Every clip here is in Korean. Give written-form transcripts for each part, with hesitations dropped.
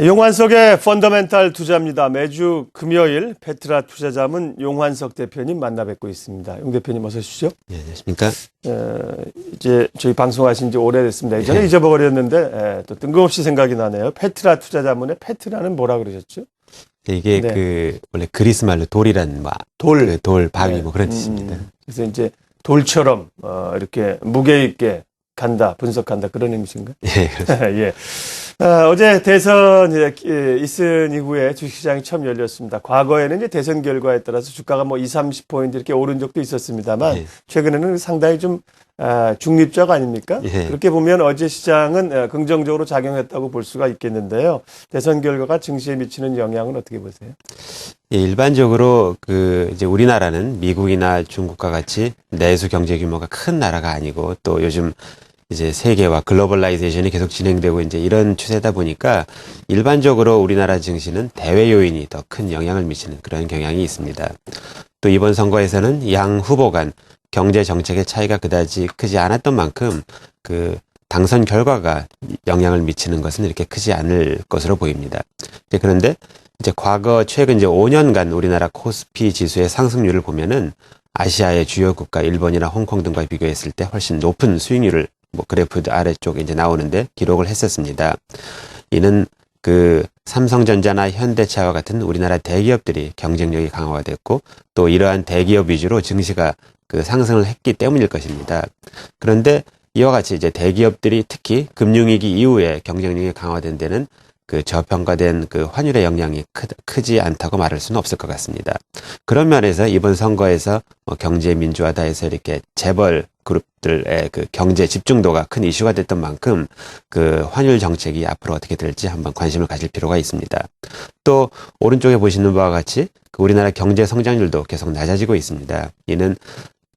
용환석의 펀더멘탈 투자입니다. 매주 금요일 페트라 투자자문 용환석 대표님 만나 뵙고 있습니다. 용 대표님 어서 오십시오. 네, 안녕하십니까. 이제 저희 방송하신 지 오래됐습니다. 예전에 네. 잊어버렸는데 또 뜬금없이 생각이 나네요. 페트라 투자자문의 페트라는 뭐라 그러셨죠? 이게 네. 원래 그리스 말로 돌이란 돌, 바위 네. 뭐 그런 뜻입니다. 그래서 이제 돌처럼 이렇게 무게 있게 간다, 분석한다 그런 의미신가요? 예, 그렇습니다. 예. 어제 대선 있은 이후에 주식시장이 처음 열렸습니다. 과거에는 이제 대선 결과에 따라서 주가가 뭐 20, 30포인트 이렇게 오른 적도 있었습니다만 예. 최근에는 상당히 좀 중립적 아닙니까? 예. 그렇게 보면 어제 시장은 긍정적으로 작용했다고 볼 수가 있겠는데요. 대선 결과가 증시에 미치는 영향은 어떻게 보세요? 예, 일반적으로 이제 우리나라는 미국이나 중국과 같이 내수 경제 규모가 큰 나라가 아니고 또 요즘 이제 세계화 글로벌라이제이션이 계속 진행되고 이제 이런 추세다 보니까 일반적으로 우리나라 증시는 대외 요인이 더 큰 영향을 미치는 그런 경향이 있습니다. 또 이번 선거에서는 양 후보 간 경제 정책의 차이가 그다지 크지 않았던 만큼 당선 결과가 영향을 미치는 것은 이렇게 크지 않을 것으로 보입니다. 그런데 이제 최근 이제 5년간 우리나라 코스피 지수의 상승률을 보면은 아시아의 주요 국가 일본이나 홍콩 등과 비교했을 때 훨씬 높은 수익률을 그래프 아래쪽에 이제 나오는데 기록을 했었습니다. 이는 삼성전자나 현대차와 같은 우리나라 대기업들이 경쟁력이 강화가 됐고 또 이러한 대기업 위주로 증시가 상승을 했기 때문일 것입니다. 그런데 이와 같이 이제 대기업들이 특히 금융위기 이후에 경쟁력이 강화된 데는 저평가된 환율의 영향이 크지 않다고 말할 수는 없을 것 같습니다. 그런 면에서 이번 선거에서 경제 민주화다 해서 이렇게 재벌 그룹들의 경제 집중도가 큰 이슈가 됐던 만큼 환율 정책이 앞으로 어떻게 될지 한번 관심을 가질 필요가 있습니다. 또 오른쪽에 보시는 바와 같이 우리나라 경제 성장률도 계속 낮아지고 있습니다. 이는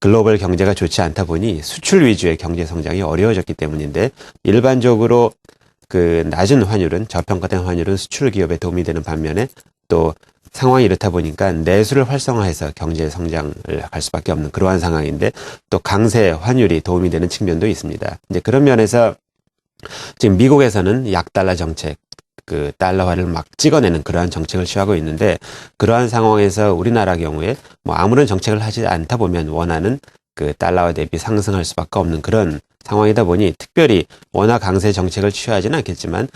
글로벌 경제가 좋지 않다 보니 수출 위주의 경제 성장이 어려워졌기 때문인데 일반적으로 낮은 환율은 저평가된 환율은 수출 기업에 도움이 되는 반면에 또 상황이 이렇다 보니까 내수를 활성화해서 경제 성장을 할 수밖에 없는 그러한 상황인데 또 강세 환율이 도움이 되는 측면도 있습니다. 이제 그런 면에서 지금 미국에서는 약달러 정책, 달러화를 막 찍어내는 그러한 정책을 취하고 있는데 그러한 상황에서 우리나라 경우에 아무런 정책을 하지 않다 보면 원하는 달러화 대비 상승할 수밖에 없는 그런 상황이다 보니 특별히 워낙 강세 정책을 취하지는 않겠지만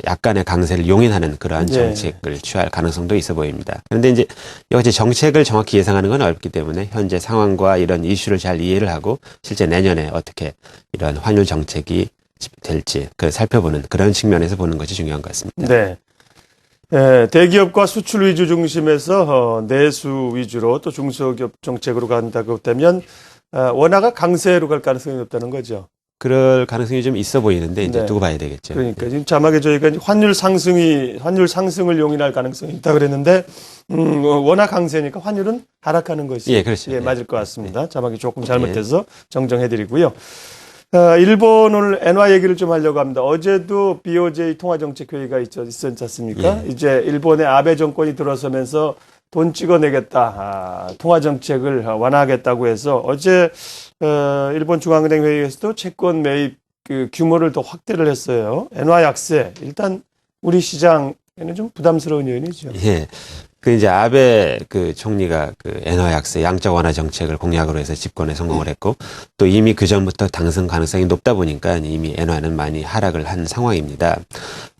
약간의 강세를 용인하는 그러한 정책을 취할 가능성도 있어 보입니다. 그런데 이제 여기 정책을 정확히 예상하는 건 어렵기 때문에 현재 상황과 이런 이슈를 잘 이해를 하고 실제 내년에 어떻게 이런 환율 정책이 될지 살펴보는 그런 측면에서 보는 것이 중요한 것 같습니다. 네. 대기업과 수출 위주 중심에서 내수 위주로 또 중소기업 정책으로 간다고 되면 원화가 강세로 갈 가능성이 높다는 거죠. 그럴 가능성이 좀 있어 보이는데 이제 두고 봐야 되겠죠. 그러니까 지금 자막에 저희가 환율 상승을 용인할 가능성이 있다 그랬는데 원화 강세니까 환율은 하락하는 것이 예, 그렇죠. 맞을 것 같습니다. 자막이 조금 잘못돼서 정정해드리고요. 일본 오늘 엔화 얘기를 좀 하려고 합니다. 어제도 BOJ 통화정책회의가 있었지 않습니까? 이제 일본의 아베 정권이 들어서면서 돈 찍어내겠다, 통화정책을 완화하겠다고 해서 어제 일본 중앙은행 회의에서도 채권 매입 규모를 더 확대를 했어요. 엔화 약세 일단 우리 시장에는 좀 부담스러운 요인이죠. 예. 이제 아베 총리가 엔화 약세 양적 완화 정책을 공약으로 해서 집권에 성공을 했고 또 이미 그전부터 당선 가능성이 높다 보니까 이미 엔화는 많이 하락을 한 상황입니다.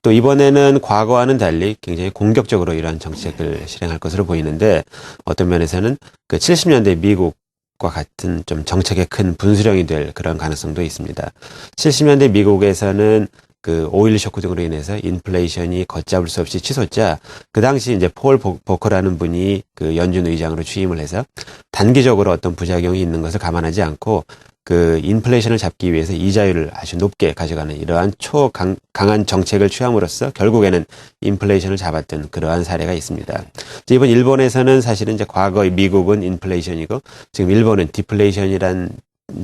또 이번에는 과거와는 달리 굉장히 공격적으로 이러한 정책을 실행할 것으로 보이는데 어떤 면에서는 70년대 미국과 같은 좀 정책의 큰 분수령이 될 그런 가능성도 있습니다. 70년대 미국에서는 오일 쇼크 등으로 인해서 인플레이션이 걷잡을 수 없이 치솟자 그 당시 이제 폴 보커라는 분이 연준 의장으로 취임을 해서 단기적으로 어떤 부작용이 있는 것을 감안하지 않고 인플레이션을 잡기 위해서 이자율을 아주 높게 가져가는 이러한 강한 정책을 취함으로써 결국에는 인플레이션을 잡았던 그러한 사례가 있습니다. 이번 일본에서는 사실은 이제 과거의 미국은 인플레이션이고 지금 일본은 디플레이션이란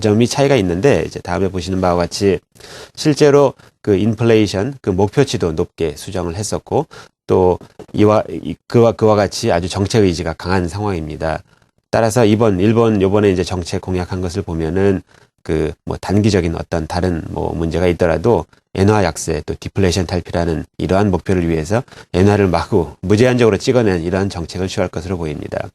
점이 차이가 있는데 이제 다음에 보시는 바와 같이 실제로 인플레이션 목표치도 높게 수정을 했었고 또 그와 같이 아주 정책 의지가 강한 상황입니다. 따라서 요번에 이제 정책 공약한 것을 보면은 단기적인 어떤 다른 문제가 있더라도 엔화 약세 또 디플레이션 탈피라는 이러한 목표를 위해서 엔화를 마구 무제한적으로 찍어낸 이러한 정책을 취할 것으로 보입니다.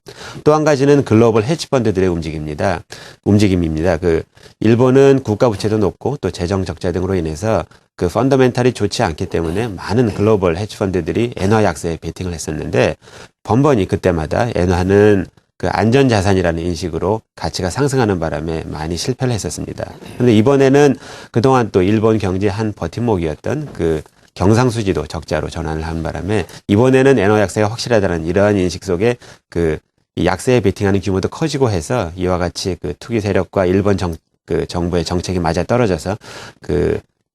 또 한 가지는 글로벌 헤지펀드들의 움직임입니다. 그 일본은 국가 부채도 높고 또 재정 적자 등으로 인해서 그 펀더멘탈이 좋지 않기 때문에 많은 글로벌 헤지펀드들이 엔화 약세에 베팅을 했었는데 번번이 그때마다 엔화는 그 안전자산이라는 인식으로 가치가 상승하는 바람에 많이 실패를 했었습니다. 그런데 이번에는 그동안 또 일본 경제 한 버팀목이었던 그 경상수지도 적자로 전환을 한 바람에 이번에는 엔화 약세가 확실하다는 이러한 인식 속에 그 이 약세에 베팅하는 규모도 커지고 해서 이와 같이 그 투기 세력과 일본 정부의 정책이 맞아 떨어져서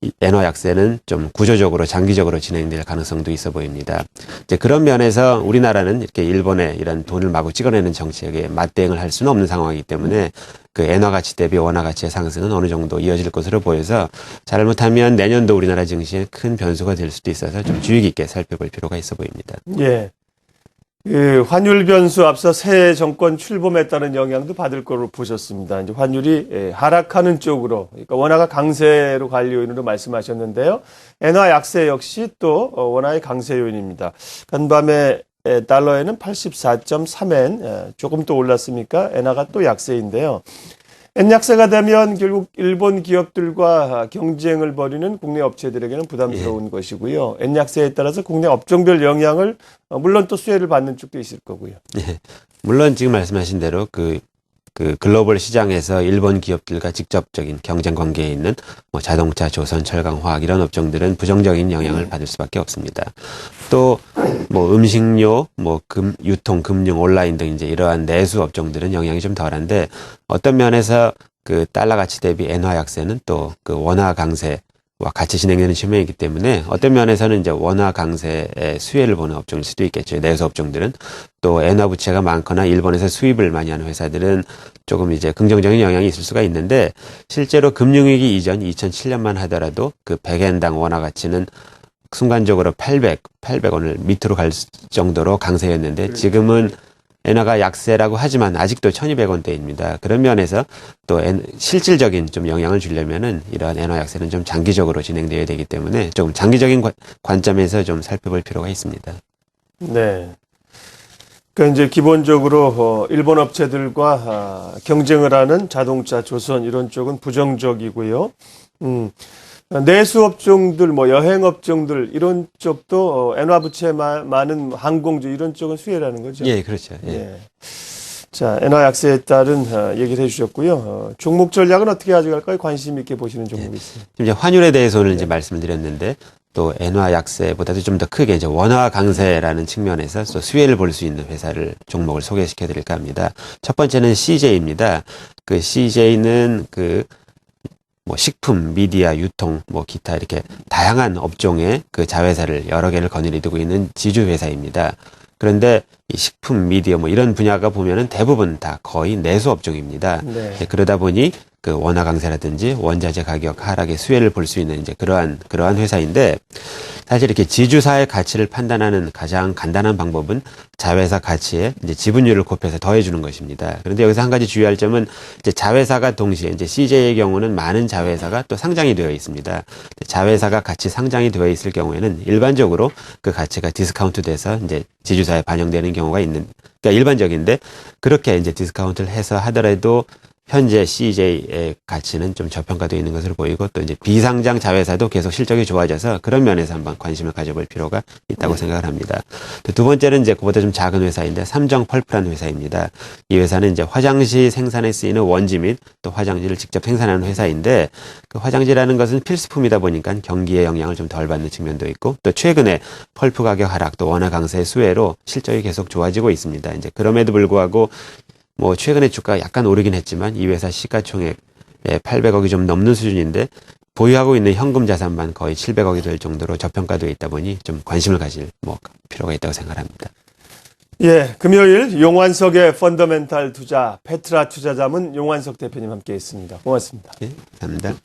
이 엔화 약세는 좀 구조적으로 장기적으로 진행될 가능성도 있어 보입니다. 이제 그런 면에서 우리나라는 이렇게 일본의 이런 돈을 마구 찍어내는 정책에 맞대응을 할 수는 없는 상황이기 때문에 그 엔화 가치 대비 원화 가치의 상승은 어느 정도 이어질 것으로 보여서 잘못하면 내년도 우리나라 증시에 큰 변수가 될 수도 있어서 좀 주의 깊게 살펴볼 필요가 있어 보입니다. 예. 그 환율 변수 앞서 새 정권 출범에 따른 영향도 받을 거로 보셨습니다. 이제 환율이 하락하는 쪽으로, 그러니까 원화가 강세로 갈 요인으로 말씀하셨는데요. 엔화 약세 역시 또 원화의 강세 요인입니다. 간밤에 달러에는 84.3엔 조금 또 올랐으니까 엔화가 또 약세인데요. 엔 약세가 되면 결국 일본 기업들과 경쟁을 벌이는 국내 업체들에게는 부담스러운 것이고요. 엔 약세에 따라서 국내 업종별 영향을 물론 또 수혜를 받는 쪽도 있을 거고요. 네. 물론 지금 말씀하신 대로 그 글로벌 시장에서 일본 기업들과 직접적인 경쟁 관계에 있는 뭐 자동차, 조선, 철강, 화학 이런 업종들은 부정적인 영향을 받을 수밖에 없습니다. 또 뭐 음식료, 뭐 유통, 금융, 온라인 등 이제 이러한 내수 업종들은 영향이 좀 덜한데 어떤 면에서 그 달러 가치 대비 엔화 약세는 또 그 원화 강세와 같이 진행되는 측면이기 때문에 어떤 면에서는 이제 원화 강세의 수혜를 보는 업종일 수도 있겠죠. 내수 업종들은 또 엔화 부채가 많거나 일본에서 수입을 많이 하는 회사들은 조금 이제 긍정적인 영향이 있을 수가 있는데 실제로 금융위기 이전 2007년만 하더라도 그 100엔당 원화 가치는 순간적으로 800원을 밑으로 갈 정도로 강세였는데 지금은 엔화가 약세라고 하지만 아직도 1200원대입니다. 그런 면에서 또 실질적인 좀 영향을 주려면은 이러한 엔화 약세는 좀 장기적으로 진행되어야 되기 때문에 좀 장기적인 관점에서 좀 살펴볼 필요가 있습니다. 네. 그러니까 이제 기본적으로 일본 업체들과 경쟁을 하는 자동차, 조선 이런 쪽은 부정적이고요. 내수 업종들, 뭐 여행 업종들 이런 쪽도 엔화 부채 많은 항공주 이런 쪽은 수혜라는 거죠. 예, 그렇죠. 예. 예. 자, 엔화 약세에 따른 얘기를 해주셨고요. 종목 전략은 어떻게 가져갈까요? 관심 있게 보시는 종목이 있어요. 이제 환율에 대해서 오늘 이제 말씀을 드렸는데 또 엔화 약세보다도 좀 더 크게 이제 원화 강세라는 측면에서 또 수혜를 볼 수 있는 종목을 소개시켜 드릴까 합니다. 첫 번째는 CJ입니다. 그 CJ는 뭐 식품, 미디어, 유통, 뭐 기타 이렇게 다양한 업종의 그 자회사를 여러 개를 거느리 두고 있는 지주 회사입니다. 그런데 이 식품, 미디어 뭐 이런 분야가 보면은 대부분 다 거의 내수 업종입니다. 네. 그러다 보니 그 원화 강세라든지 원자재 가격 하락의 수혜를 볼 수 있는 이제 그러한 회사인데 사실 이렇게 지주사의 가치를 판단하는 가장 간단한 방법은 자회사 가치에 이제 지분율을 곱해서 더해주는 것입니다. 그런데 여기서 한 가지 주의할 점은 이제 자회사가 동시에 이제 CJ의 경우는 많은 자회사가 또 상장이 되어 있습니다. 자회사가 같이 상장이 되어 있을 경우에는 일반적으로 그 가치가 디스카운트 돼서 이제 지주사에 반영되는 경우가 그러니까 일반적인데 그렇게 이제 디스카운트를 해서 하더라도 현재 CJ의 가치는 좀 저평가되어 있는 것으로 보이고 또 이제 비상장 자회사도 계속 실적이 좋아져서 그런 면에서 한번 관심을 가져볼 필요가 있다고 생각을 합니다. 두 번째는 이제 그보다 좀 작은 회사인데 삼정펄프라는 회사입니다. 이 회사는 이제 화장실 생산에 쓰이는 원지 및 또 화장지를 직접 생산하는 회사인데 그 화장지라는 것은 필수품이다 보니까 경기에 영향을 좀 덜 받는 측면도 있고 또 최근에 펄프 가격 하락 또 원화 강세의 수혜로 실적이 계속 좋아지고 있습니다. 이제 그럼에도 불구하고 뭐 최근에 주가가 약간 오르긴 했지만 이 회사 시가총액 800억이 좀 넘는 수준인데 보유하고 있는 현금 자산만 거의 700억이 될 정도로 저평가되어 있다 보니 좀 관심을 가질 필요가 있다고 생각합니다. 예, 금요일 용환석의 펀더멘탈 투자 페트라 투자자문 용환석 대표님 함께했습니다. 고맙습니다. 예, 감사합니다.